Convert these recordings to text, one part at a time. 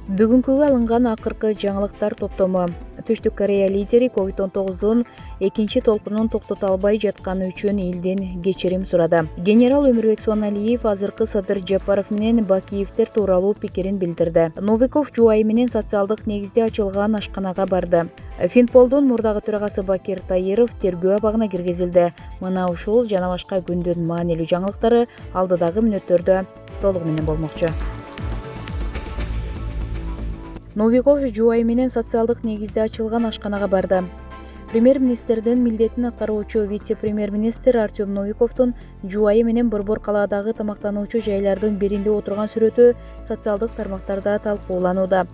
Бүгүнкүгө алынган акыркы жаңылыктар топтому. Түштүк Корея лидери COVID-19 экинчи толкунун токтото албай жатканы үчүн элден кечирим сурады. Генерал Өмүрбек Суаналиев азыркы Садыр Жапаров менен Бакиевдер тууралуу пикирин билдирди. Новиков жубайы менен социалдык негизде ачылган ашканага барды. Финполдун мурдагы төрагасы Бакир Таиров тергөө абагына киргизилди. Мына ушул жана башка күндүн маанилүү жаңылыктары алдыдагы мүнөттөрдө толугу менен болмокчу. Новиков жубайы менен социалдык негизде ачылган ашканага барды. Премьер-министрдин милдетин аткаруучу вице-премьер-министр Артем Новиковдун жубайы менен Борбор калаадагы тамактануучу жайлардын биринде отурган сүрөтү социалдык тармактарда талкууланууда.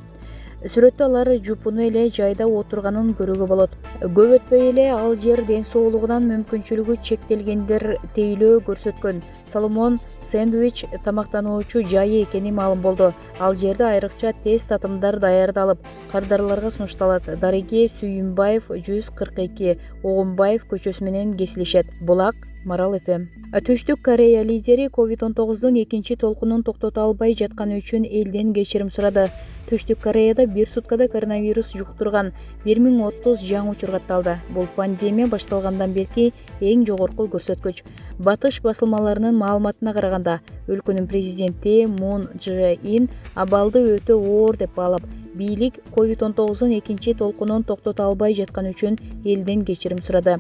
Сүрөттө алар жупуну эле жайда отурганын көрүүгө болот. Көп өтпөй эле ал жер ден соолугунан мүмкүнчүлүгү чектелгендер тейлөө көрсөткөн. Соломон сэндвич тамактануучу жайы экени маалым болду. Ал жерде айрыкча тест татымдар даярдалып, кардарларга сунушталат. Дареге Сүйүнбаев 142 Огунбаев көчөсү менен кесилишет. Булак, Марал ФМ. Түштүк Корея лидери COVID-19 экинчи толкунун токтото албай жатканы үчүн элден кечирим сурады. Түштүк Кореяда бир суткада коронавирус жуктурган 1030 жаңы учур катталды. Бул пандемия башталгандан берки эң жогорку көрсөткүч. Батыш басылмаларынын маалыматына караганда, өлкөнүн президенти Мун Чжэ Ин абалды өтө оор деп баалап, бийлик COVID-19 экинчи толкунун токтото албай жатканы үчүн элден кечирим сурады.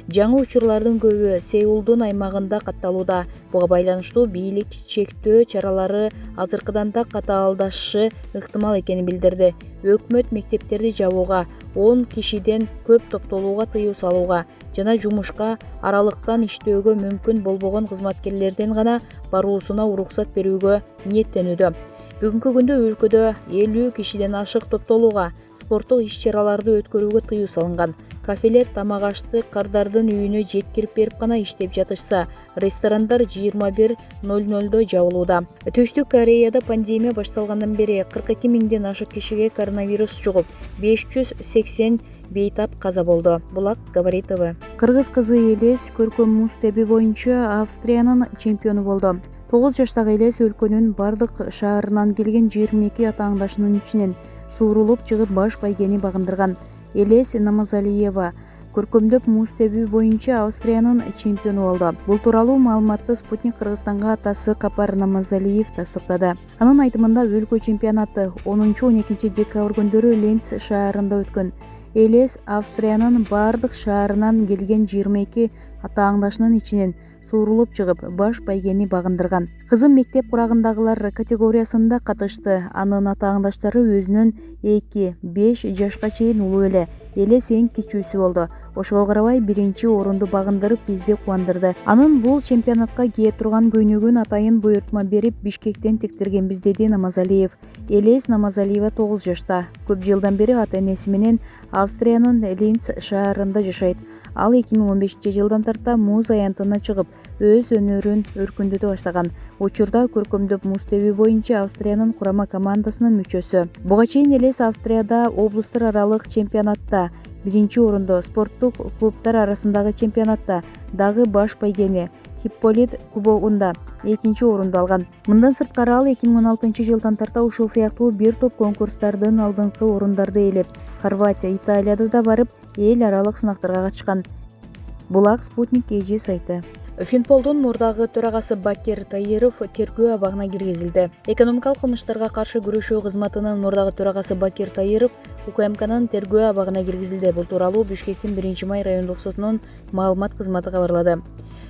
Жаңы учурлардын көбү Сеулдун аймагында катталууда. Буга байланыштуу бийлик чектөө чаралары азыркыдан да катаалдашы ыктымал экенин билдирди. Өкмөт мектептерди жабууга, 10 кишиден көп топтолууга тыюу салууга жана жумушка аралыктан иштөөгө мүмкүн болбогон кызматкерлердин гана баруусуна уруксат берүүгө ниеттенүүдө. Бүгүнкү күндө өлкөдө 50 кишиден ашык топтолууга, спорттук иш-чараларды өткөрүүгө тыюу салынган. Кафелер тамак ашты кардардын үйүнө жеткирип берип гана иштеп жатышса, ресторандар 21:00 жабылууда. Түштүк Кореяда пандемия башталгандан бери 42 миңден ашык кишиге коронавирус жугуп, 580 бейтап каза болду. Булак, Говорит ТВ. Кыргыз кызы Элес көркөм муз теби боюнча Австриянын чемпиону болду. 9 жаштагы Элес өлкөнүн бардык шаарынан келген 22 атааңдашынын ичинен суурулуп чыгып баш байгени багындырган. Элес Намазалиева көркөмдөп муз тебүү боюнча Австриянын чемпиону болду. Бул тууралуу маалыматты Спутник Кыргызстанга атасы Капар Намазалиев тастыктады. Анын айтымында өлкө чемпионаты 10-12 декабрь күндөрү Ленц шаарында өткөн. Элес Австриянын бардык шаарынан келген 22 атааңдашынын ичинен суурулуп чыгып, баш байгени багындырган. Кызым мектеп курагындагылар категориясында катышты. Анын атааңдаштары өзүнөн 2-5 жашка чейин улуу эле. Элес эң кичүүсү болду. Ошого карабай биринчи орунду багындырып бизди кубандырды. Анын бул чемпионатка кие турган көйнөгүн атайын буйртма берип Бишкектен тектиргенбиз, деди Намазалиев. Элес Намазалиева 9 жашта. Көп жылдан бери ата-энеси менен Австриянын Линц шаарында жашайт. Ал 2015 жылдан тарта муз аянтына чыгып, өз өнөрүн өркүндөтө баштаган. Учурда көркөмдөп муз тебүү боюнча Австриянын курама командасынын мүчөсү. Буга чейин Элес Австрияда облустар аралык чемпионатта биринчи орунду, спорттук клубтар арасындагы чемпионатта дагы баш байгени, Хипполит кубогунда экинчи орунду алган. Мындан сырткары ал 2016 жылдан тарта ушул сыяктуу бир топ конкурстардын алдыңкы орундарды ээлеп, Хорватия, Италияда да барып, эл аралык сынактарга катышкан. Булак, Спутник KG сайты. Финполдун мурдагы төрагасы Бакир Таиров тергөө абагына киргизилди. Экономикалык кылмыштарга каршы күрөшүү кызматынын мурдагы төрагасы Бакир Таиров УКМКнын тергөө абагына киргизилди. Бул тууралуу Бишкектин 1-май райондук сотунун маалымат кызматы кабарлады.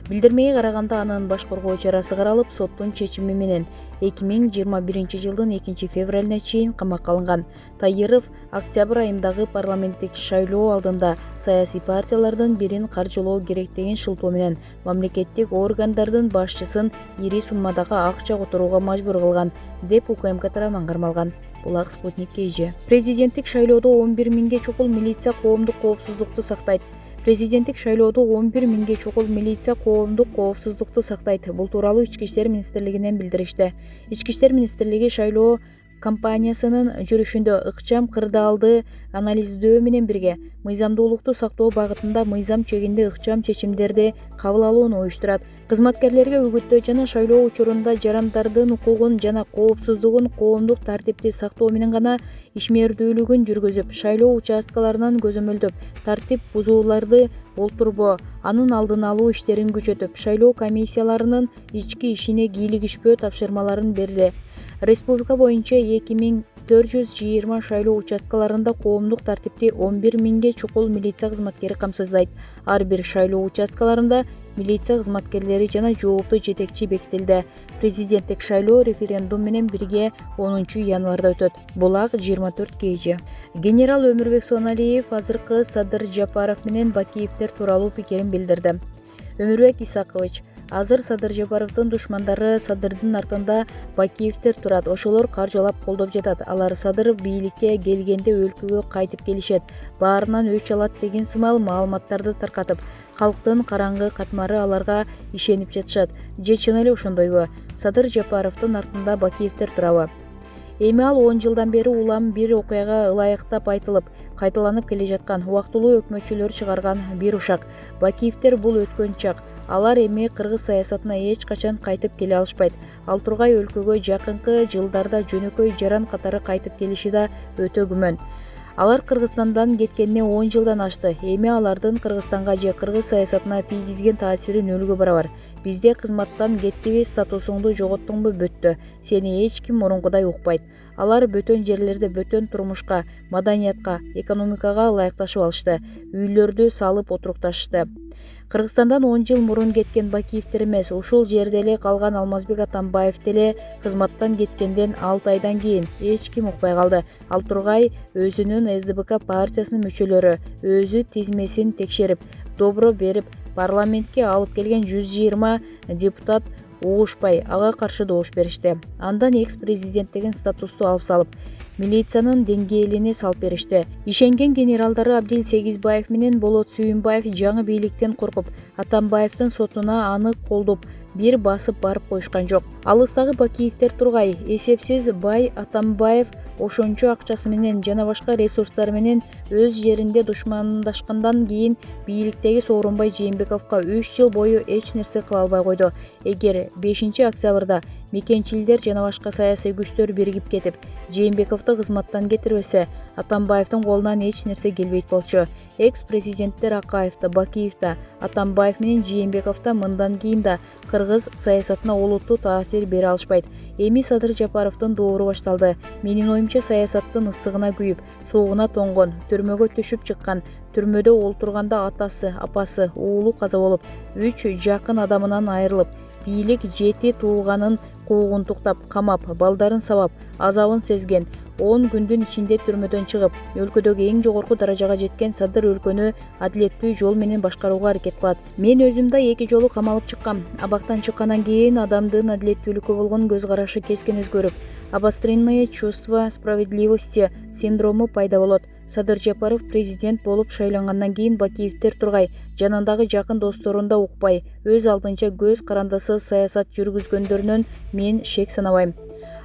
Билдирмеге караганда анын баш коргоо чарасы каралып, соттун чечими менен 2021 жылдын 2-февралына чейин камакка алынган. Таиров октябрь айындагы парламенттик шайлоо алдында саясий партиялардын бирин каржылоо керек деген шылтоо менен мамлекеттик органдардын башчысын ири суммадагы акча которууга мажбур кылган деп УКМК тарабынан кармалган. Булак, Спутник KG. Президенттик шайлоодо 11 миңге чукул милиция коомдук коопсуздукту сактайт. Президенттик шайлоодо 11 миңге чукул милиция коомдук коопсуздукту сактайт. Бул тууралуу Ички иштер министрлигинен билдиришти. Ички иштер министрлиги шайлоо компаниясынын жүрүшүндө ыкчам кырдаалды анализдөө менен бирге мыйзамдуулукту сактоо багытында мыйзам чегинде ыкчам чечимдерди кабыл алууну уюштурат. Кызматкерлерге үгүттөө жана шайлоо учурунда жарандардын укугун жана коопсуздугун, коомдук тартипти сактоо менен гана ишмердүүлүгүн жүргүзүп, шайлоо участкаларынан көзөмөлдөп, тартип бузууларды болтурбоо, анын алдын алуу иштерин күчөтүп, шайлоо комиссияларынын ички ишине кийлигишпөө тапшырмаларын берди. Республика боюнча 2420 шайлоо участкаларында коомдук тартипти 11.000 чукул милиция кызматкери камсыздайт. Ар бир шайлоо участкаларында милиция кызматкерлери жана жооптуу жетекчи бекитилди. Президенттик шайлоо референдум менен бирге 10 январда өтөт. Булак 24 kg. Генерал Өмүрбек Соналиев азыркы Садыр Жапаров менен Бакиевдер тууралуу пикирин билдирди. Өмүрбек Исакович: азыр Садыр Жапаровдун душмандары Садырдын артында Бакиевдер турат. Ошолор каржылап колдоп жатат. Алар Садыр бийликке келгенде өлкөгө кайтып келишет, баарынан өч алат деген сымал маалыматтарды таркатып, калктын караңгы катмары аларга ишенип жатышат. Же чын эле ошондойбу? Садыр Жапаровдун артында Бакиевдер турабы? Эми ал 10 жылдан бери улам бир окуяга ылайыктап айтылып, кайталанып келе жаткан, убактылуу өкмөтчүлөр чыгарган бир ушак. Бакиевдер бул өткөн чак. Алар эми кыргыз саясатына эч качан кайтып келе алышпайт. Ал тургай өлкөгө жакынкы жылдарда жөнөкөй жаран катары кайтып келиши да өтө күмөн. Алар Кыргызстандан кеткенине 10 жылдан ашты. Эми алардын Кыргызстанга же кыргыз саясатына тийгизген таасири нөлгө барабар. Бизде кызматтан кеттиби, статусуңду жоготтуңбу бөттү. Сени эч ким мурункудай укпайт. Алар бөтөн жерлерде бөтөн турмушка, маданиятка, экономикага ылайыкташып алышты. Үйлөрдү салып отурукташты. Кыргызстандан 10 жыл мурун кеткен Бакиевдер эмес, ушул жерде эле калган Алмазбек Атамбаев деле кызматтан кеткенден 6 айдан кийин эч ким укпай калды. Ал тургай өзүнүн СДБК партиясынын мүчөлөрү өзү тизмесин текшерип, добро берип, парламентке алып келген 120 депутат угушпай, ага каршы добуш беришти. Андан экс-президенттигин статусту алып салып, милициянын деңгээлине салып беришти. Ишенген генералдары Абдил Сегизбаев менен Болот Сүйүнбаев жаңы бийликтен коркуп, Атамбаевдин сотуна аны колдоп, бир басып барып коюшкан жок. Алыстагы Бакиевдер тургай, эсепсиз бай Атамбаев ошончо акчасы менен жана башка ресурстары менен өз жеринде душмандашкандан кийин бийликтеги Сооронбай Жээнбековго 3 жыл бою эч нерсе кыла албай койду. Эгер 5 октябрда мекенчилдер жана башка саясий күчтөр биригип кетип, Жээнбековду кызматтан кетирбесе, Атамбаевдин колунан эч нерсе келбейт болчу. Экс-президенттер Акаев да, Бакиев да, Атамбаев менен Жээнбеков да мындан кийин да кыргыз саясатына олуттуу таасир бере алышпайт. Эми Садыр Жапаровдун доору башталды. Менин оюмча саясаттын ысыгына күйүп, суугуна тоңгон, түрмөгө түшүп чыккан, түрмөдө олтурганда атасы, апасы, уулу каза болуп, 3 жакын адамынан айрылып, бийлик 7 тууганын куугунтуктап, камап, балдарын сабап, азабын сезген, 10 күндүн ичинде түрмөдөн чыгып, өлкөдөгү эң жогорку даражага жеткен Садыр өлкөнү адилеттүү жол менен башкарууга аракет кылат. Мен өзүм да 2 жолу камалып чыккам. Абактан чыккандан кийин адамдын адилеттүүлүккө болгон көз карашы кескен өзгөрүп, обостренное чувство справедливости синдрому пайда болот. Садыр Жапаров президент болуп шайлангандан кийин Бакиевдер тургай, жанындагы жакын досторун да укпай, өз алдынча көз карандысыз саясат жүргүзгөндөрүнөн мен шек санабайм.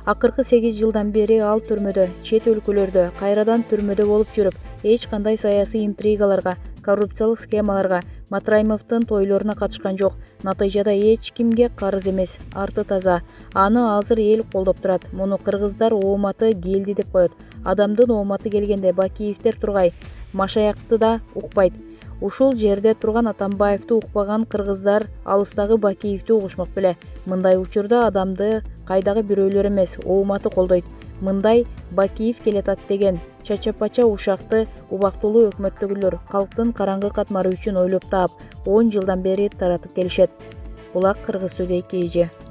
Акыркы 8 жылдан бери ал түрмөдө, чет өлкөлөрдө, кайрадан түрмөдө болуп жүрүп, эч кандай саясий интригаларга, коррупциялык схемаларга, Матраимовдун тойлоруна катышкан жок. Натыйжада эч кимге карыз эмес, арты таза. Аны азыр эл колдоп турат. Муну кыргыздар ооматы келди деп коет. Адамдын ооматы келгенде Бакиевдер тургай, Машаякты да укпайт. Ушул жерде турган Атамбаевди укпаган кыргыздар алыстагы Бакиевди угушмак беле. Мындай учурда адамды кайдагы бирөөлөр эмес, ооматы колдойт. Мындай Бакиев келатат деген чача-пача ушакты убактылуу өкмөттөгүлөр калктын караңгы катмары үчүн ойлоп таап, 10 жылдан бери таратып келишет. Булак Кыргыз Today KG.